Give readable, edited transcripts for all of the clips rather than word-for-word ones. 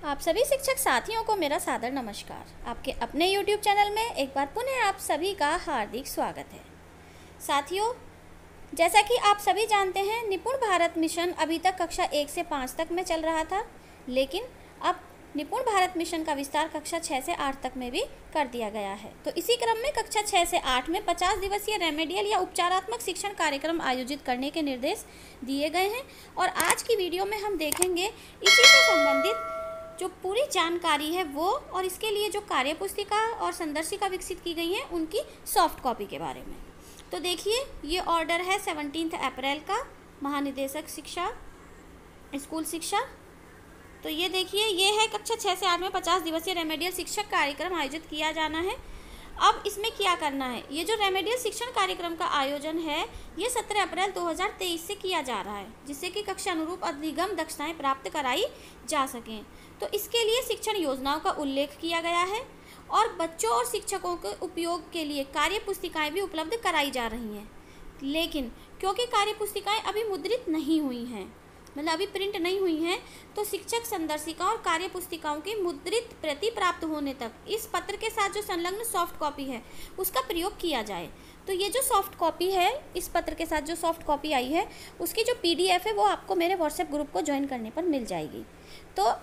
आप सभी शिक्षक साथियों को मेरा सादर नमस्कार। आपके अपने YouTube चैनल में एक बार पुनः आप सभी का हार्दिक स्वागत है। साथियों, जैसा कि आप सभी जानते हैं, निपुण भारत मिशन अभी तक कक्षा 1 से 5 तक में चल रहा था, लेकिन अब निपुण भारत मिशन का विस्तार कक्षा 6 से 8 तक में भी कर दिया गया है। तो इसी क्रम में कक्षा 6 से 8 में 50 दिवसीय रेमेडियल या उपचारात्मक शिक्षण कार्यक्रम आयोजित करने के निर्देश दिए गए हैं। और आज की वीडियो में हम देखेंगे इसी से संबंधित जो पूरी जानकारी है वो, और इसके लिए जो कार्य पुस्तिका और संदर्शिका विकसित की गई हैं उनकी सॉफ्ट कॉपी के बारे में। तो देखिए, ये ऑर्डर है 17 अप्रैल का, महानिदेशक शिक्षा, स्कूल शिक्षा। तो ये देखिए, ये है कक्षा 6 से 8 में 50 दिवसीय रेमेडियल शिक्षक कार्यक्रम आयोजित किया जाना है। अब इसमें क्या करना है, ये जो रेमेडियल शिक्षण कार्यक्रम का आयोजन है ये 17 अप्रैल 2023 से किया जा रहा है, जिससे कि कक्षा अनुरूप अधिगम दक्षताएं प्राप्त कराई जा सकें। तो इसके लिए शिक्षण योजनाओं का उल्लेख किया गया है और बच्चों और शिक्षकों के उपयोग के लिए कार्य पुस्तिकाएँ भी उपलब्ध कराई जा रही हैं। लेकिन क्योंकि कार्य पुस्तिकाएँ अभी मुद्रित नहीं हुई हैं, मतलब अभी प्रिंट नहीं हुई हैं, तो शिक्षक संदर्शिका और कार्य पुस्तिकाओं की मुद्रित प्रति प्राप्त होने तक इस पत्र के साथ जो संलग्न सॉफ्ट कॉपी है उसका प्रयोग किया जाए। तो ये जो सॉफ्ट कॉपी है, इस पत्र के साथ जो सॉफ्ट कॉपी आई है उसकी जो PDF है वो आपको मेरे व्हाट्सएप ग्रुप को ज्वाइन करने पर मिल जाएगी। तो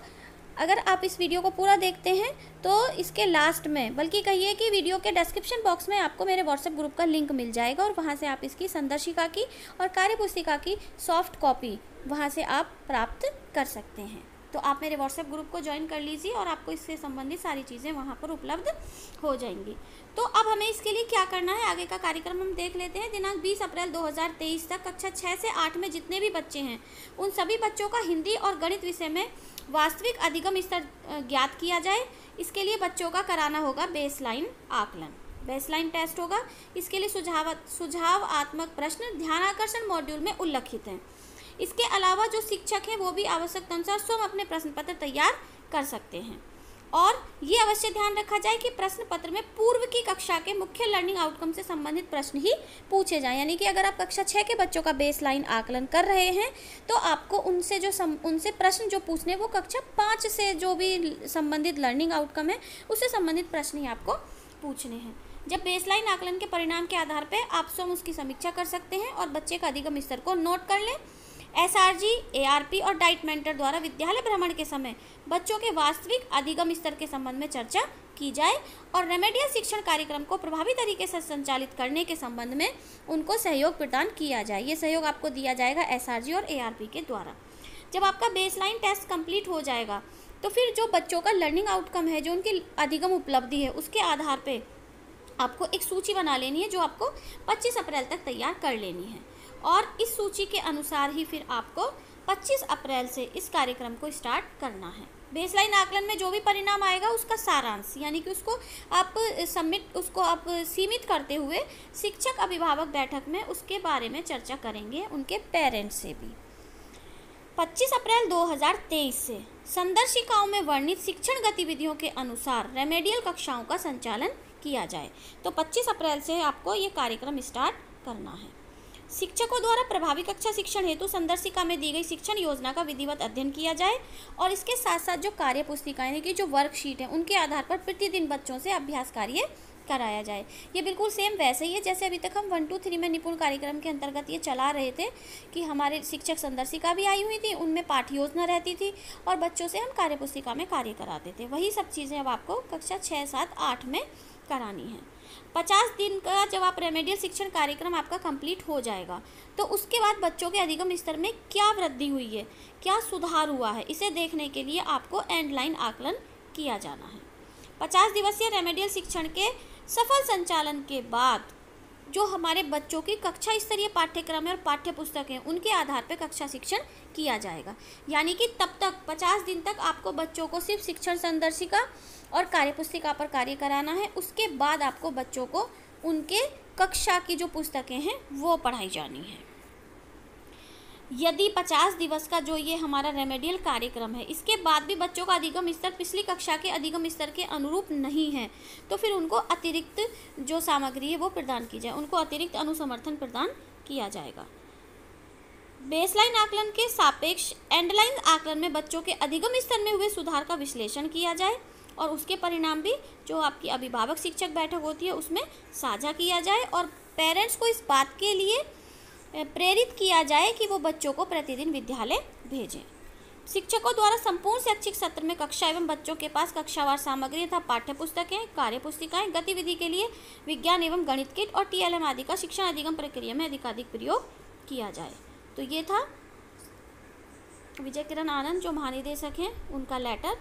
अगर आप इस वीडियो को पूरा देखते हैं तो इसके लास्ट में, बल्कि कहिए कि वीडियो के डिस्क्रिप्शन बॉक्स में आपको मेरे व्हाट्सएप ग्रुप का लिंक मिल जाएगा और वहां से आप इसकी संदर्शिका की और कार्यपुस्तिका की सॉफ्ट कॉपी वहां से आप प्राप्त कर सकते हैं। तो आप मेरे व्हाट्सएप ग्रुप को ज्वाइन कर लीजिए और आपको इससे संबंधित सारी चीज़ें वहाँ पर उपलब्ध हो जाएंगी। तो अब हमें इसके लिए क्या करना है, आगे का कार्यक्रम हम देख लेते हैं। दिनांक 20 अप्रैल 2023 तक कक्षा 6 से 8 में जितने भी बच्चे हैं उन सभी बच्चों का हिंदी और गणित विषय में वास्तविक अधिगम स्तर ज्ञात किया जाए। इसके लिए बच्चों का कराना होगा बेसलाइन आकलन, बेसलाइन टेस्ट होगा। इसके लिए सुझावात्मक प्रश्न ध्यानाकर्षण मॉड्यूल में उल्लिखित हैं। इसके अलावा जो शिक्षक हैं वो भी आवश्यकता अनुसार स्वयं अपने प्रश्न पत्र तैयार कर सकते हैं। और ये अवश्य ध्यान रखा जाए कि प्रश्न पत्र में पूर्व की कक्षा के मुख्य लर्निंग आउटकम से संबंधित प्रश्न ही पूछे जाएं। यानी कि अगर आप कक्षा 6 के बच्चों का बेसलाइन आकलन कर रहे हैं तो आपको उनसे प्रश्न जो पूछने वो कक्षा 5 से जो भी संबंधित लर्निंग आउटकम है उससे संबंधित प्रश्न ही आपको पूछने हैं। जब बेसलाइन आकलन के परिणाम के आधार पर आप स्वयं उसकी समीक्षा कर सकते हैं और बच्चे का अधिगम स्तर को नोट कर लें। SRG, ARP और डाइट मेंटर द्वारा विद्यालय भ्रमण के समय बच्चों के वास्तविक अधिगम स्तर के संबंध में चर्चा की जाए और रेमेडियल शिक्षण कार्यक्रम को प्रभावी तरीके से संचालित करने के संबंध में उनको सहयोग प्रदान किया जाए। ये सहयोग आपको दिया जाएगा SRG और ARP के द्वारा। जब आपका बेसलाइन टेस्ट कंप्लीट हो जाएगा तो फिर जो बच्चों का लर्निंग आउटकम है, जो उनकी अधिगम उपलब्धि है, उसके आधार पर आपको एक सूची बना लेनी है जो आपको 25 अप्रैल तक तैयार कर लेनी है। और इस सूची के अनुसार ही फिर आपको 25 अप्रैल से इस कार्यक्रम को स्टार्ट करना है। बेसलाइन आकलन में जो भी परिणाम आएगा उसका सारांश, यानी कि उसको आप सीमित करते हुए शिक्षक अभिभावक बैठक में उसके बारे में चर्चा करेंगे उनके पेरेंट्स से भी। 25 अप्रैल 2023 से संदर्शिकाओं में वर्णित शिक्षण गतिविधियों के अनुसार रेमेडियल कक्षाओं का संचालन किया जाए। तो 25 अप्रैल से आपको ये कार्यक्रम स्टार्ट करना है। शिक्षकों द्वारा प्रभावी कक्षा शिक्षण हेतु संदर्शिका में दी गई शिक्षण योजना का विधिवत अध्ययन किया जाए और इसके साथ साथ जो कार्य पुस्तिकाएं की जो वर्कशीट है उनके आधार पर प्रतिदिन बच्चों से अभ्यास कार्य कराया जाए। ये बिल्कुल सेम वैसे ही है जैसे अभी तक हम 1, 2, 3 में निपुण कार्यक्रम के अंतर्गत ये चला रहे थे कि हमारे शिक्षक संदर्शिका भी आई हुई थी, उनमें पाठ्य योजना रहती थी और बच्चों से हम कार्य पुस्तिका में कार्य कराते थे। वही सब चीज़ें अब आपको कक्षा 6, 7, 8 में करानी है। 50 दिन का जब आप रेमेडियल शिक्षण कार्यक्रम आपका कंप्लीट हो जाएगा तो उसके बाद बच्चों के अधिगम स्तर में क्या वृद्धि हुई है, क्या सुधार हुआ है, इसे देखने के लिए आपको एंड लाइन आकलन किया जाना है। 50 दिवसीय रेमेडियल शिक्षण के सफल संचालन के बाद जो हमारे बच्चों की कक्षा स्तरीय पाठ्यक्रम और पाठ्य पुस्तक हैं उनके आधार पर कक्षा शिक्षण किया जाएगा। यानी कि तब तक 50 दिन तक आपको बच्चों को सिर्फ शिक्षण संदर्शिका और कार्यपुस्तिका पर कार्य कराना है। उसके बाद आपको बच्चों को उनके कक्षा की जो पुस्तकें हैं वो पढ़ाई जानी है। यदि 50 दिवस का जो ये हमारा रेमेडियल कार्यक्रम है इसके बाद भी बच्चों का अधिगम स्तर पिछली कक्षा के अधिगम स्तर के अनुरूप नहीं है तो फिर उनको अतिरिक्त जो सामग्री है वो प्रदान की जाए, उनको अतिरिक्त अनुसमर्थन प्रदान किया जाएगा। बेसलाइन आकलन के सापेक्ष एंडलाइन आकलन में बच्चों के अधिगम स्तर में हुए सुधार का विश्लेषण किया जाए और उसके परिणाम भी जो आपकी अभिभावक शिक्षक बैठक होती है उसमें साझा किया जाए और पेरेंट्स को इस बात के लिए प्रेरित किया जाए कि वो बच्चों को प्रतिदिन विद्यालय भेजें। शिक्षकों द्वारा संपूर्ण शैक्षिक सत्र में कक्षा एवं बच्चों के पास कक्षावार सामग्री तथा पाठ्य पुस्तकें, कार्य पुस्तिकाएं, गतिविधि के लिए विज्ञान एवं गणित किट और TLM आदि का शिक्षण अधिगम प्रक्रिया में अधिकाधिक प्रयोग किया जाए। तो ये था विजय किरण आनंद जो महानिदेशक हैं उनका लेटर,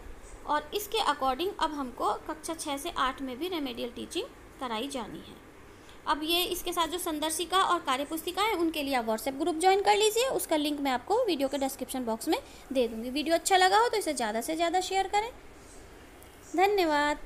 और इसके अकॉर्डिंग अब हमको कक्षा 6 से 8 में भी रेमेडियल टीचिंग कराई जानी है। अब ये इसके साथ जो संदर्शिका और कार्यपुस्तिका है उनके लिए आप व्हाट्सएप ग्रुप ज्वाइन कर लीजिए, उसका लिंक मैं आपको वीडियो के डिस्क्रिप्शन बॉक्स में दे दूँगी। वीडियो अच्छा लगा हो तो इसे ज़्यादा से ज़्यादा शेयर करें। धन्यवाद।